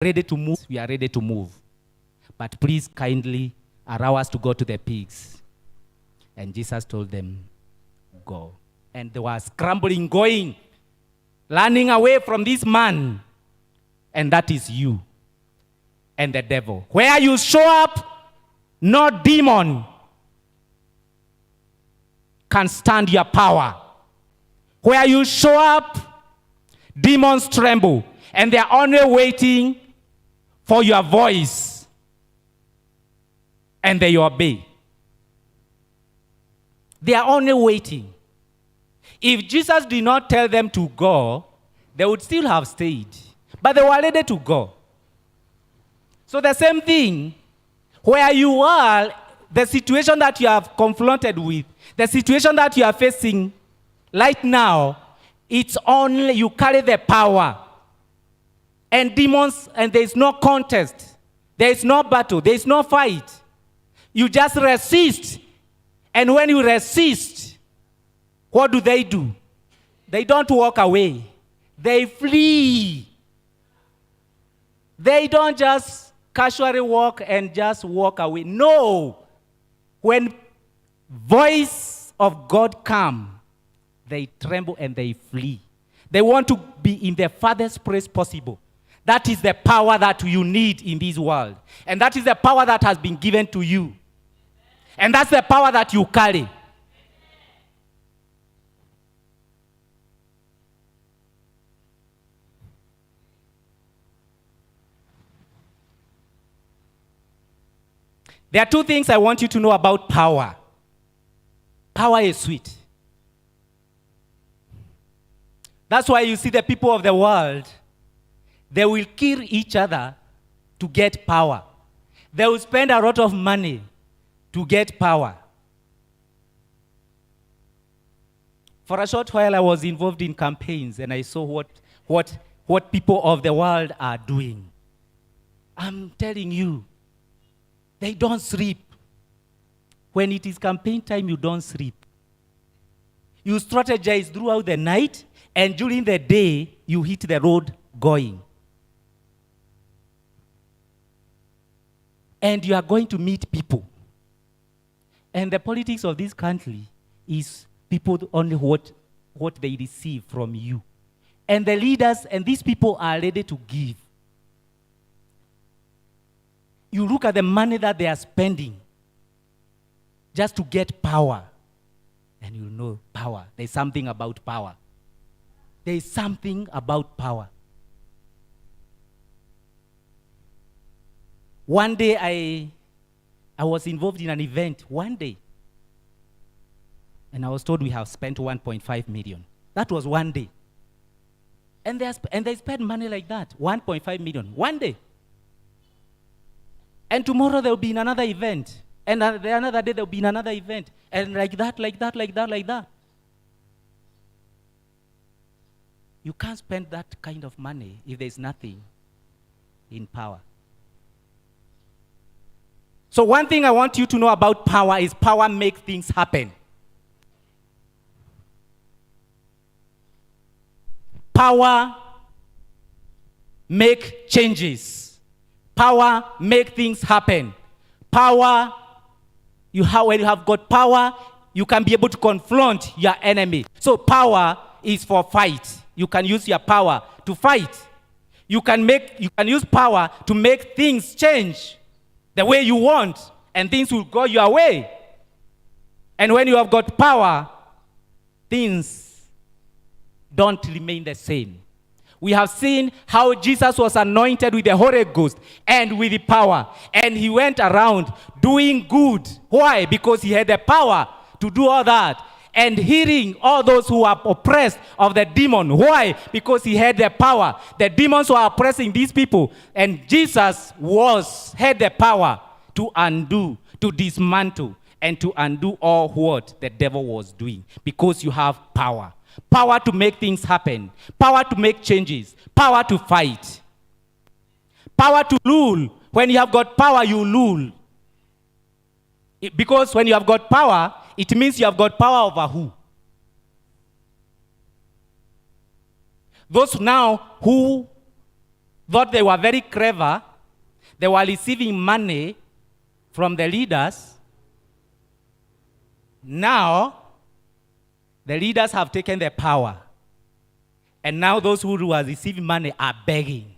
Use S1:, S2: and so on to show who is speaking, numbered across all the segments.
S1: ready to move. We are ready to move. But please kindly allow us to go to the pigs. And Jesus told them, go. And they were scrambling, going, running away from this man. And that is you and the devil. Where you show up, no demon can stand your power. Where you show up, demons tremble. And they are only waiting for your voice. And they obey. They are only waiting. If Jesus did not tell them to go, they would still have stayed. But they were ready to go. So the same thing, where you are, the situation that you have confronted with, the situation that you are facing right now, it's only you carry the power. And demons, and there is no contest. There is no battle. There is no fight. You just resist. And when you resist, what do? They don't walk away. They flee. They don't just casually walk and just walk away. No. When voice of God comes, they tremble and they flee. They want to be in the farthest place possible. That is the power that you need in this world. And that is the power that has been given to you. And that's the power that you carry. There are two things I want you to know about power. Power is sweet. That's why you see the people of the world, they will kill each other to get power. They will spend a lot of money to get power. For a short while, I was involved in campaigns, and I saw what people of the world are doing. I'm telling you, they don't sleep. When it is campaign time, you don't sleep. You strategize throughout the night, and during the day, you hit the road going. And you are going to meet people. And the politics of this country is people only what they receive from you. And the leaders and these people are ready to give. You look at the money that they are spending just to get power. And you know power. There's something about power. There is something about power. One day I was involved in an event one day. And I was told we have spent 1.5 million. That was one day. And they spent money like that, 1.5 million, one day. And tomorrow there will be another event. And another day there will be another event. And like that. You can't spend that kind of money if there's nothing in power. So one thing I want you to know about power is power makes things happen. Power make changes. Power make things happen. Power, when you have got power, you can be able to confront your enemy. So power is for fight. You can use your power to fight. You can use power to make things change the way you want, and things will go your way. And when you have got power, things don't remain the same. We have seen how Jesus was anointed with the Holy Ghost and with the power. And he went around doing good. Why? Because he had the power to do all that. And healing all those who are oppressed of the demon. Why? Because he had the power. The demons were oppressing these people. And Jesus had the power to undo, to dismantle, and to undo all what the devil was doing. Because you have power. Power to make things happen. Power to make changes. Power to fight. Power to rule. When you have got power, you rule. Because when you have got power, it means you have got power over who? Those now who thought they were very clever. They were receiving money from the leaders. Now, the leaders have taken the power. And now those who are receiving money are begging.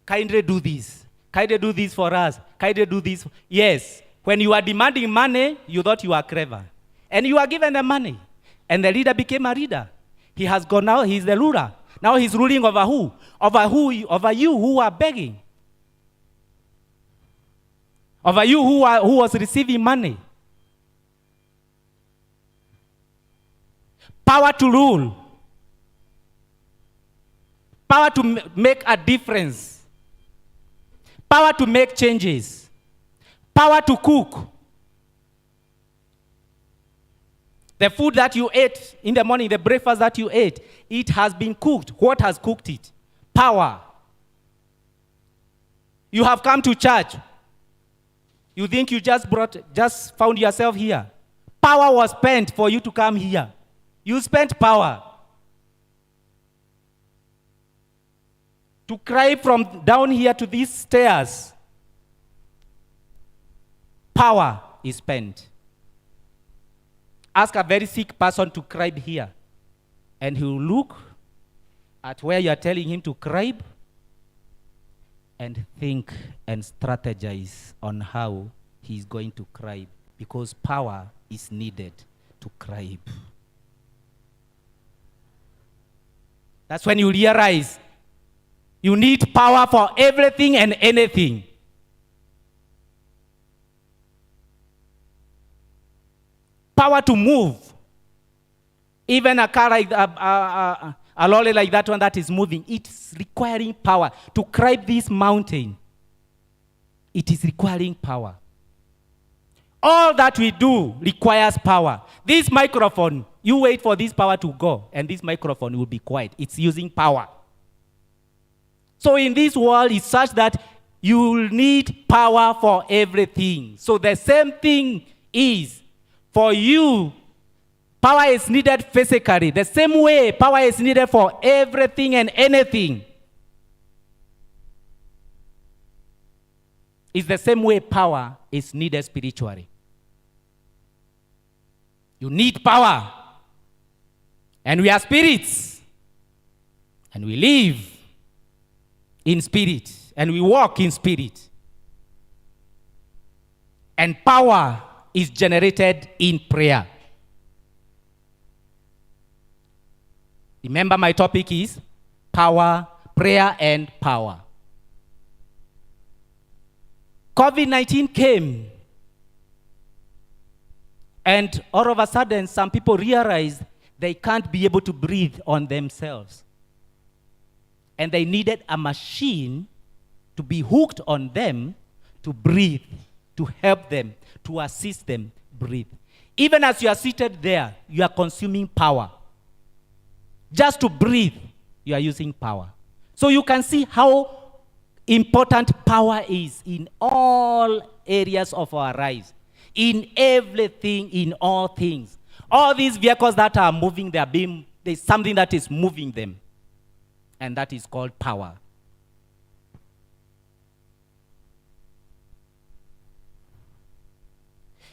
S1: Kindly do this. Kindly do this for us. Kindly do this. Yes, when you are demanding money, you thought you were clever. And you are given the money. And the leader became a leader. He has gone now, he's the ruler. Now he's ruling over who? Over you who are begging. Over you who was receiving money. Power to rule. Power to make a difference. Power to make changes. Power to cook. The food that you ate in the morning, the breakfast that you ate, it has been cooked. What has cooked it? Power. You have come to church. You think you just found yourself here. Power was spent for you to come here. You spent power. To cry from down here to these stairs. Power is spent. Ask a very sick person to cry here. And he will look at where you are telling him to cry and think and strategize on how he is going to cry, because power is needed to cry. That's when you realize you need power for everything and anything. Power to move. Even a car like a lorry like that one that is moving, it's requiring power. To climb this mountain, it is requiring power. All that we do requires power. This microphone, you wait for this power to go, and this microphone will be quiet. It's using power. So in this world, it's such that you will need power for everything. So the same thing is, for you, power is needed physically. The same way power is needed for everything and anything. It's the same way power is needed spiritually. You need power. And we are spirits. And we live in spirit. And we walk in spirit. And power is generated in prayer. Remember, my topic is power, prayer, and power. COVID-19 came, and all of a sudden, some people realized they can't be able to breathe on themselves. And they needed a machine to be hooked on them to breathe, to help them, to assist them breathe. Even as you are seated there, you are consuming power. Just to breathe, you are using power. So you can see how important power is in all areas of our lives. In everything, in all things. All these vehicles that are moving, there's something that is moving them. And that is called power.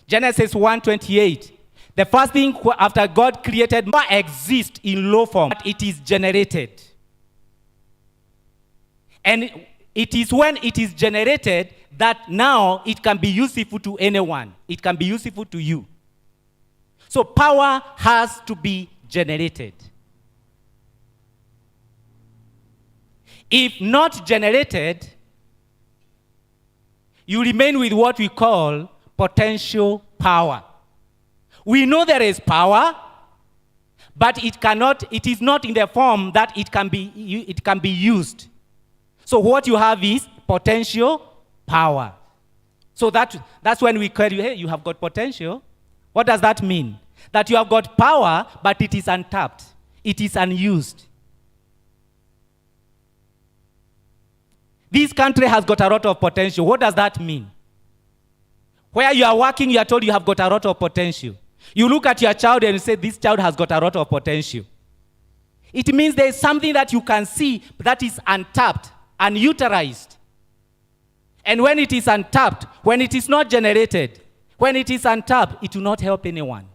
S1: Genesis 1:28. The first thing after God created power exists in low form, but it is generated. And it is when it is generated that now it can be useful to anyone. It can be useful to you. So power has to be generated. If not generated, you remain with what we call potential power. We know there is power, but it is not in the form that it can be used. So what you have is potential power. So that's when we call you, hey, you have got potential. What does that mean? That you have got power, but it is untapped. It is unused. This country has got a lot of potential. What does that mean? Where you are working, you are told you have got a lot of potential. You look at your child and you say, this child has got a lot of potential. It means there is something that you can see that is untapped, unutilized. And when it is untapped, when it is not generated, when it is untapped, it will not help anyone.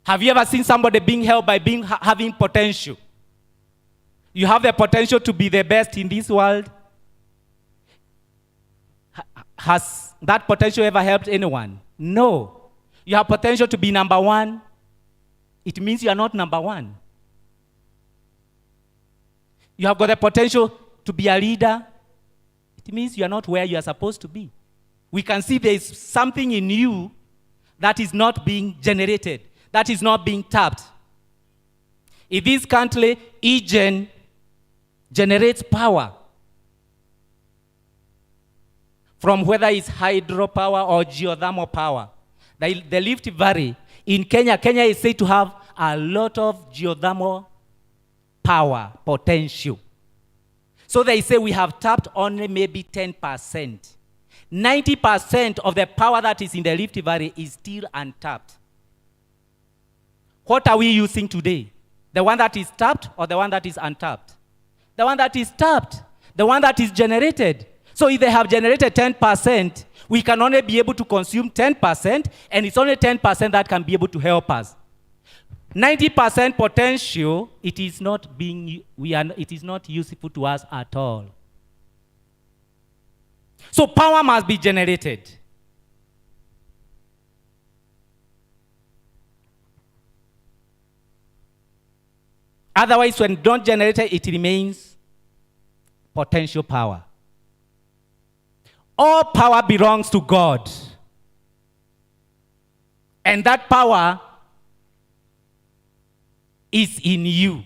S1: Have you ever seen somebody being helped by having potential? You have the potential to be the best in this world. Has that potential ever helped anyone? No. You have potential to be number one. It means you are not number one. You have got the potential to be a leader. It means you are not where you are supposed to be. We can see there is something in you that is not being generated, that is not being tapped. In this country, e-gen generates power from whether it's hydropower or geothermal power. The Rift Valley in Kenya is said to have a lot of geothermal power potential. So they say we have tapped only maybe 10%. 90% of the power that is in the Rift Valley is still untapped. What are we using today? The one that is tapped or the one that is untapped? The one that is tapped, the one that is generated. So if they have generated 10%, we can only be able to consume 10%, and it's only 10% that can be able to help us. 90% potential, it is not useful to us at all. So power must be generated. Otherwise, when don't generate it, it remains potential power. All power belongs to God. And that power is in you.